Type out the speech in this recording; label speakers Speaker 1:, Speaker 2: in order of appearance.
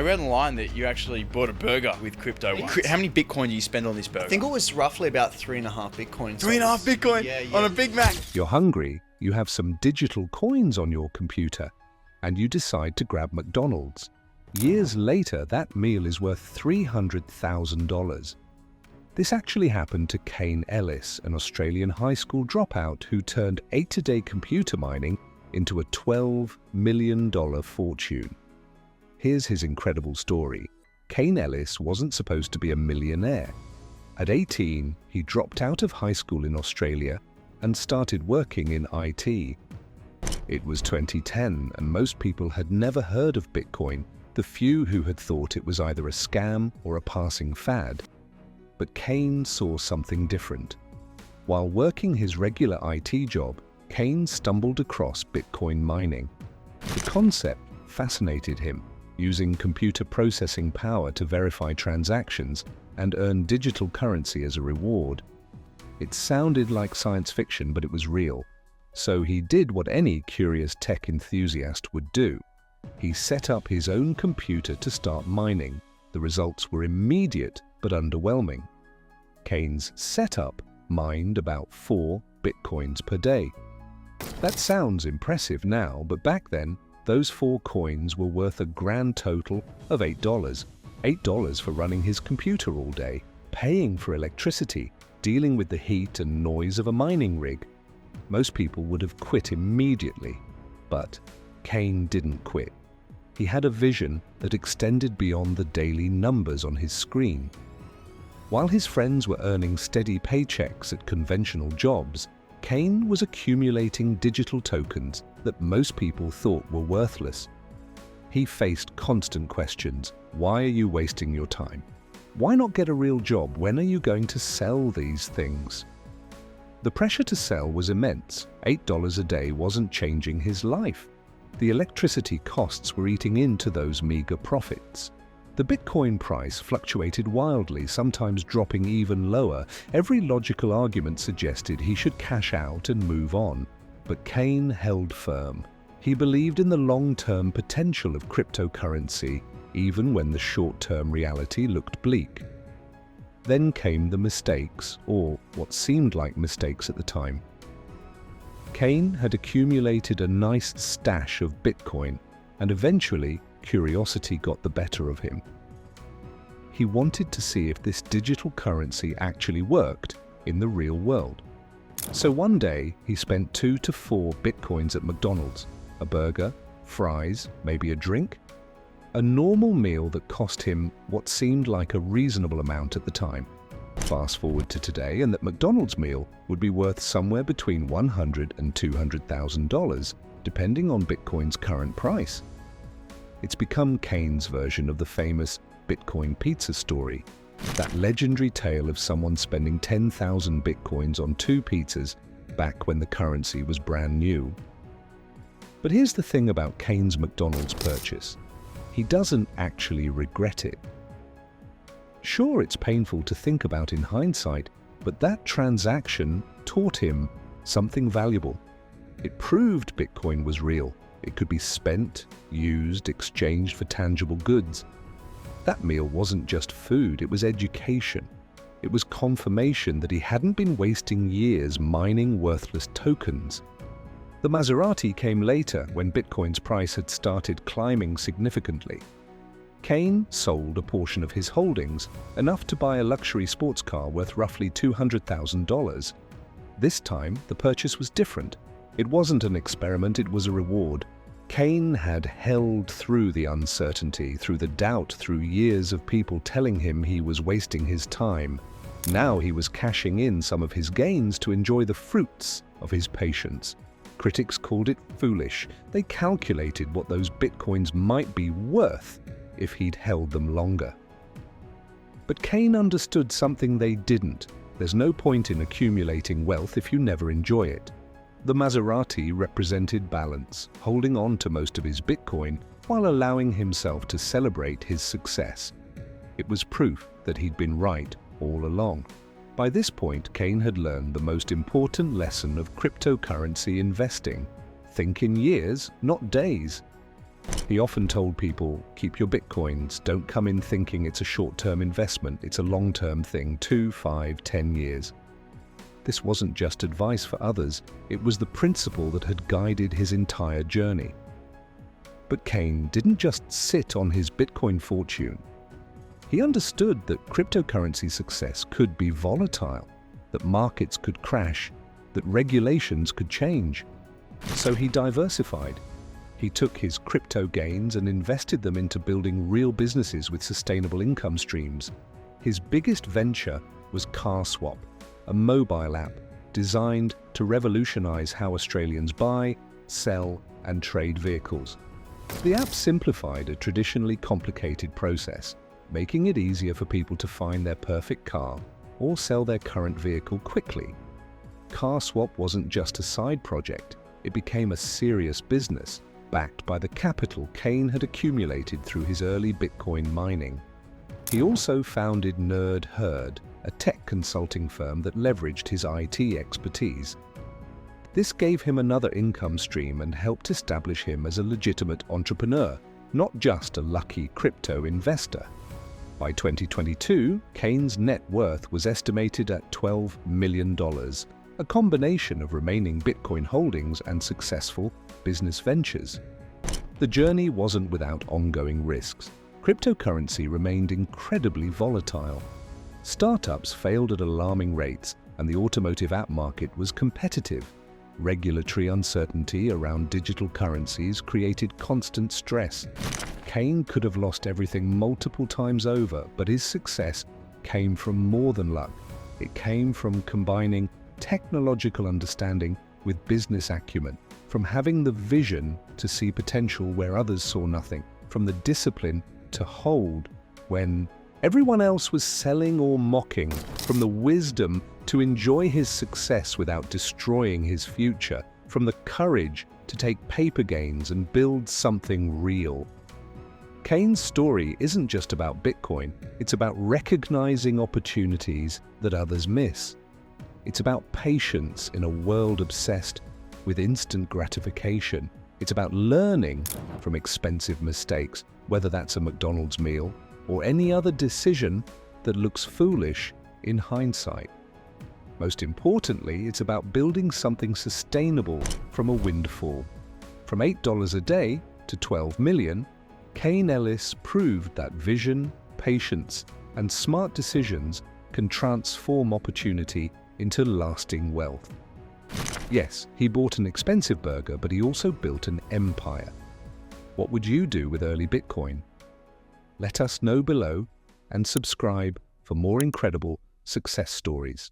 Speaker 1: I read online that you actually bought a burger with crypto once. How many Bitcoin do you spend on this burger?
Speaker 2: I think it was roughly about 3.5 Bitcoin.
Speaker 1: 3.5 Bitcoin on a Big Mac.
Speaker 3: You're hungry, you have some digital coins on your computer, and you decide to grab McDonald's. Years later, that meal is worth $300,000. This actually happened to Kane Ellis, an Australian high school dropout who turned 8-a-day computer mining into a $12 million fortune. Here's his incredible story. Kane Ellis wasn't supposed to be a millionaire. At 18, he dropped out of high school in Australia and started working in IT. It was 2010 and most people had never heard of Bitcoin, the few who had thought it was either a scam or a passing fad. But Kane saw something different. While working his regular IT job, Kane stumbled across Bitcoin mining. The concept fascinated him, using computer processing power to verify transactions and earn digital currency as a reward. It sounded like science fiction, but it was real. So he did what any curious tech enthusiast would do. He set up his own computer to start mining. The results were immediate but underwhelming. Kane's setup mined about 4 Bitcoins per day. That sounds impressive now, but back then, those 4 coins were worth a grand total of $8. $8 for running his computer all day, paying for electricity, dealing with the heat and noise of a mining rig. Most people would have quit immediately, but Kane didn't quit. He had a vision that extended beyond the daily numbers on his screen. While his friends were earning steady paychecks at conventional jobs, Kane was accumulating digital tokens that most people thought were worthless. He faced constant questions. Why are you wasting your time? Why not get a real job? When are you going to sell these things? The pressure to sell was immense. $8 a day wasn't changing his life. The electricity costs were eating into those meager profits. The Bitcoin price fluctuated wildly, sometimes dropping even lower. Every logical argument suggested he should cash out and move on. But Kane held firm. He believed in the long-term potential of cryptocurrency, even when the short-term reality looked bleak. Then came the mistakes, or what seemed like mistakes at the time. Kane had accumulated a nice stash of Bitcoin, and eventually curiosity got the better of him. He wanted to see if this digital currency actually worked in the real world. So one day, he spent 2 to 4 Bitcoins at McDonald's, a burger, fries, maybe a drink. A normal meal that cost him what seemed like a reasonable amount at the time. Fast forward to today, and that McDonald's meal would be worth somewhere between $100,000 and $200,000, depending on Bitcoin's current price. It's become Kane's version of the famous Bitcoin pizza story, that legendary tale of someone spending 10,000 Bitcoins on 2 pizzas back when the currency was brand new. But here's the thing about Kane's McDonald's purchase. He doesn't actually regret it. Sure, it's painful to think about in hindsight, but that transaction taught him something valuable. It proved Bitcoin was real. It could be spent, used, exchanged for tangible goods. That meal wasn't just food, it was education. It was confirmation that he hadn't been wasting years mining worthless tokens. The Maserati came later, when Bitcoin's price had started climbing significantly. Kane sold a portion of his holdings, enough to buy a luxury sports car worth roughly $200,000. This time, the purchase was different. It wasn't an experiment, it was a reward. Kane had held through the uncertainty, through the doubt, through years of people telling him he was wasting his time. Now he was cashing in some of his gains to enjoy the fruits of his patience. Critics called it foolish. They calculated what those Bitcoins might be worth if he'd held them longer. But Kane understood something they didn't. There's no point in accumulating wealth if you never enjoy it. The Maserati represented balance, holding on to most of his Bitcoin while allowing himself to celebrate his success. It was proof that he'd been right all along. By this point, Kane had learned the most important lesson of cryptocurrency investing. Think in years, not days. He often told people, keep your bitcoins, don't come in thinking it's a short-term investment, it's a long-term thing, 2, 5, 10 years. This wasn't just advice for others, it was the principle that had guided his entire journey. But Kane didn't just sit on his Bitcoin fortune. He understood that cryptocurrency success could be volatile, that markets could crash, that regulations could change. So he diversified. He took his crypto gains and invested them into building real businesses with sustainable income streams. His biggest venture was CarSwap, a mobile app designed to revolutionize how Australians buy, sell, and trade vehicles. The app simplified a traditionally complicated process, making it easier for people to find their perfect car or sell their current vehicle quickly. CarSwap wasn't just a side project, it became a serious business, backed by the capital Kane had accumulated through his early Bitcoin mining. He also founded Nerd Herd, a tech consulting firm that leveraged his IT expertise. This gave him another income stream and helped establish him as a legitimate entrepreneur, not just a lucky crypto investor. By 2022, Kane's net worth was estimated at $12 million, a combination of remaining Bitcoin holdings and successful business ventures. The journey wasn't without ongoing risks. Cryptocurrency remained incredibly volatile. Startups failed at alarming rates, and the automotive app market was competitive. Regulatory uncertainty around digital currencies created constant stress. Kane could have lost everything multiple times over, but his success came from more than luck. It came from combining technological understanding with business acumen, from having the vision to see potential where others saw nothing, from the discipline to hold when everyone else was selling or mocking, from the wisdom to enjoy his success without destroying his future, from the courage to take paper gains and build something real. Kane's story isn't just about Bitcoin, it's about recognizing opportunities that others miss. It's about patience in a world obsessed with instant gratification. It's about learning from expensive mistakes, whether that's a McDonald's meal or any other decision that looks foolish in hindsight. Most importantly, it's about building something sustainable from a windfall. From $8 a day to 12 million, Kane Ellis proved that vision, patience, and smart decisions can transform opportunity into lasting wealth. Yes, he bought an expensive burger, but he also built an empire. What would you do with early Bitcoin? Let us know below and subscribe for more incredible success stories.